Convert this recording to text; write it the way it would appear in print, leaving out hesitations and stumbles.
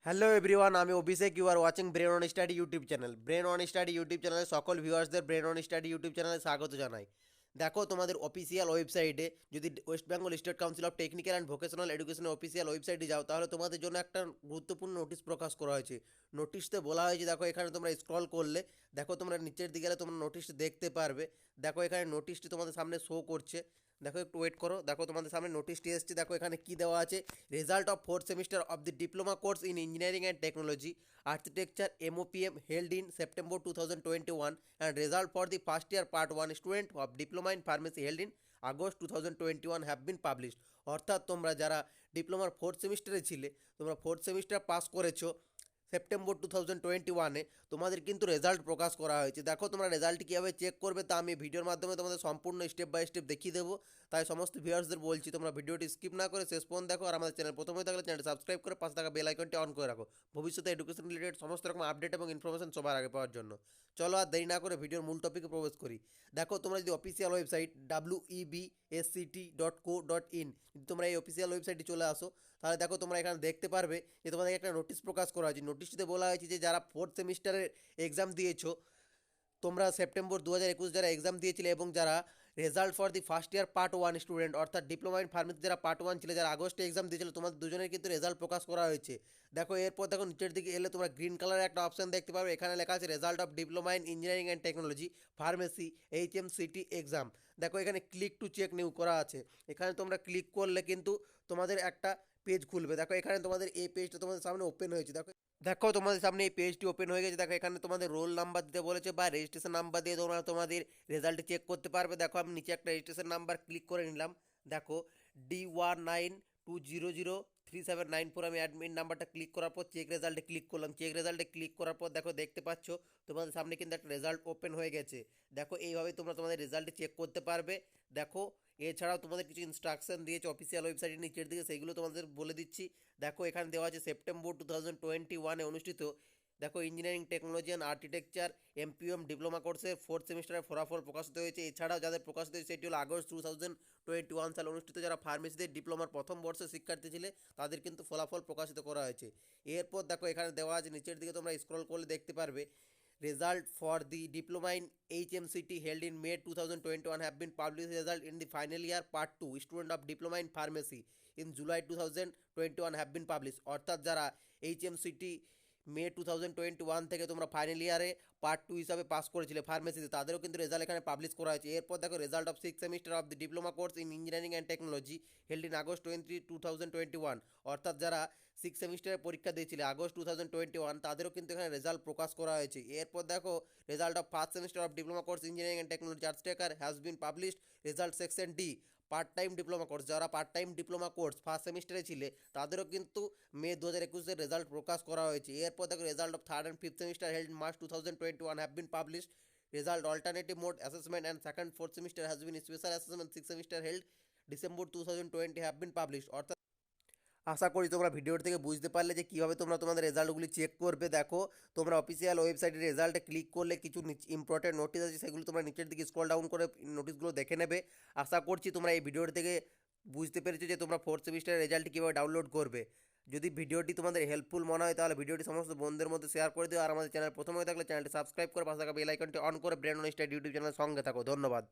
Hello everyone, আমি Abhishek. You are watching Brain On Study YouTube channel. Brain On Study YouTube চ্যানেলের সকল ভিউয়ার্সদের brain On Study YouTube চ্যানেলে স্বাগত জানাই। দেখো, তোমাদের অফিসিয়াল ওয়েবসাইটে যদি West Bengal state council of technical and vocational এডুকেশনের অফিসিয়াল ওয়েবসাইটে যাও, তাহলে তোমাদের জন্য একটা গুরুত্বপূর্ণ নোটিশ প্রকাশ করা হয়েছে। নোটিশতে বলা হয়েছে, দেখো এখানে তোমরা স্ক্রল করলে দেখো তোমরা নিচের দিকে গেলে তোমরা নোটিশটি দেখতে পারবে। দেখো এখানে নোটিশটি তোমাদের সামনে শো করছে। দেখো একটু ওয়েট করো, দেখো তোমাদের সামনে নোটিশটি এসেছে। দেখো এখানে কি দেওয়া আছে, result of fourth semester of the diploma course in engineering and technology architecture MOPM held in September 2021 and result for the first year part 1 student of diploma in pharmacy held in August 2021 have been published। অর্থাৎ তোমরা যারা ডিপ্লোমার fourth সেমিস্টারে ছিলে, তোমরা fourth semester pass করেছো September 2021-এ, তোমাদের কিন্তু result প্রকাশ করা হয়েছে। দেখো তোমরা রেজাল্ট কীভাবে চেক করবে তা আমি ভিডিওর মাধ্যমে তোমাদের সম্পূর্ণ স্টেপ বাই স্টেপ দেখিয়ে দেবো। তাই সমস্ত ভিউয়ার্সদের বলছি, তোমরা ভিডিওটি স্কিপ না করে শেষ পর্যন্ত দেখো। আর আমাদের চ্যানেল প্রথমে থাকলে চ্যানেলটি সাবস্ক্রাইব করে পাশে থাকা বেল আইকনটি অন করে রাখো, ভবিষ্যতে এডুকেশন রিলেটেড সমস্ত রকম আপডেট এবং ইনফরমেশন সবার আগে পাওয়ার জন্য। চলো আর দেরি না করে ভিডিওর মূল টপিকে প্রবেশ করি। দেখো, তোমরা যদি অফিসিয়াল ওয়েবসাইট WBSCTE.co.in, যদি তোমরা এই অফিসিয়াল ওয়েবসাইটে চলে আসো, তাহলে দেখো তোমরা এখানে দেখতে পারবে যে তোমাদের একটা নোটিশ প্রকাশ করা হয়েছে। নোটিশটিতে বলা হয়েছে যে যারা ফোর্থ সেমিস্টারের এক্সাম দিয়েছো, তোমরা সেপ্টেম্বর 2021 যারা এক্সাম দিয়েছিলে এবং যারা result for the first year part 1 student অর্থাৎ ডিপ্লোমা ইন ফার্মেসি যারা পার্ট 1 ছিল, যারা আগস্টে এক্সাম দিয়েছিল, তোমাদের দুজনের কিন্তু রেজাল্ট প্রকাশ করা হয়েছে। দেখো এরপর দেখো নিচের দিকে এলে তোমরা গ্রিন কালারের একটা অপশন দেখতে পাবে। এখানে লেখা আছে result of diploma in engineering and technology pharmacy HMCT exam. দেখো এখানে ক্লিক টু চেক নিউ করা আছে। এখানে তোমরা ক্লিক করলে কিন্তু তোমাদের একটা পেজ খুলবে। দেখো এখানে তোমাদের এই পেজটা তোমাদের সামনে ওপেন হয়েছে। দেখো দেখো তোমাদের সামনে এই পেজটি ওপেন হয়ে গেছে। দেখো এখানে তোমাদের রোল নাম্বার দিতে বলেছে বা রেজিস্ট্রেশন নাম্বার দিয়ে তোমরা তোমাদের রেজাল্ট চেক করতে পারবে। দেখো আমি নিচে একটা রেজিস্ট্রেশন নাম্বার ক্লিক করে নিলাম। দেখো D19200379 আমি অ্যাডমিট নাম্বারটা ক্লিক করার পর চেক রেজাল্টে ক্লিক করলাম। চেক রেজাল্টে ক্লিক করার পর দেখো দেখতে পাচ্ছ তোমাদের সামনে কিন্তু একটা রেজাল্ট ওপেন হয়ে গেছে। দেখো এইভাবে তোমরা তোমাদের রেজাল্ট চেক করতে পারবে। দেখো এছাড়াও তোমাদের কিছু ইনস্ট্রাকশন দিয়েছে অফিসিয়াল ওয়েবসাইটের নিচের দিকে, সেইগুলো তোমাদের বলে দিচ্ছি। দেখো এখানে দেওয়া আছে সেপ্টেম্বর 2021-এ অনুষ্ঠিত দেখো engineering technology and architecture MPM diploma কোর্সের ফোর্থ সেমিস্টারের ফলাফল প্রকাশিত হয়েছে। এছাড়াও যাদের প্রকাশিত হয়েছে সেটি হলো আগস্ট 2021 সালে অনুষ্ঠিত যারা ফার্মেসিতে ডিপ্লোমার প্রথম বর্ষের শিক্ষার্থী ছিলে, তাদের কিন্তু ফলাফল প্রকাশিত করা হয়েছে। এরপর দেখো এখানে দেওয়া আছে নিচের দিকে, তোমরা স্ক্রল করলে দেখতে পারবে result for the diploma in HMCT held in May 2021 have been published. Result in the final year part 2 student of diploma in pharmacy in July 2021 have been published। অর্থাৎ যারা HMCT মে 2021 থেকে তোমরা ফাইনাল ইয়ারে part 2 হিসাবে pass করেছিলে ফার্মেসিতে, তাদেরও কিন্তু রেজাল্ট এখানে পাবলিশ করা হয়েছে। এরপর দেখো result of six semester of the diploma course in engineering and technology held in August 2021। অর্থাৎ যারা সিক্স সেমিস্টারের পরীক্ষা দিয়েছিলে আগস্ট 2021, তাদেরও কিন্তু এখানে রেজাল্ট প্রকাশ করা হয়েছে। এরপর দেখো result of first semester of diploma course engineering and technology আর্টসটেকার has been published. Result section D part time diploma course, যারা part time diploma course first সেমিস্টারে ছিলে, তাদেরও কিন্তু মে 2021-এর রেজাল্ট প্রকাশ করা হয়েছে। এরপর দেখো result of third and fifth semester held March 2021 have been published. Result alternative mode assessment and second fourth semester has been special assessment six semester held December 2020 have been published. অর্থাৎ আশা করি তোমরা ভিডিওর থেকে বুঝতে পারলে যে কীভাবে তোমরা তোমাদের রেজাল্টগুলি চেক করবে। দেখো তোমরা অফিসিয়াল ওয়েবসাইটের রেজাল্টে ক্লিক করলে কিছু ইম্পর্টেন্ট নোটিস আছে, সেগুলো তোমরা নিচের দিকে স্ক্রল ডাউন করে নোটিসগুলো দেখে নেবে। আশা করছি তোমরা এই ভিডিওর থেকে বুঝতে পেরেছো যে তোমরা ফোর্থ সেমিস্টারের রেজাল্ট কীভাবে ডাউনলোড করবে। যদি ভিডিওটি তোমাদের হেল্পফুল মনে হয় তাহলে ভিডিওটি সমস্ত বন্ধুদের মধ্যে শেয়ার করে দিও। আর আমাদের চ্যানেল প্রথমে থাকলে চ্যানেলটি সাবস্ক্রাইব করে পাশে থাকা বেল আইকনটি অন করে ব্রেন অন স্টাডি ইউটিউব চ্যানেলের সঙ্গে থাকো। ধন্যবাদ।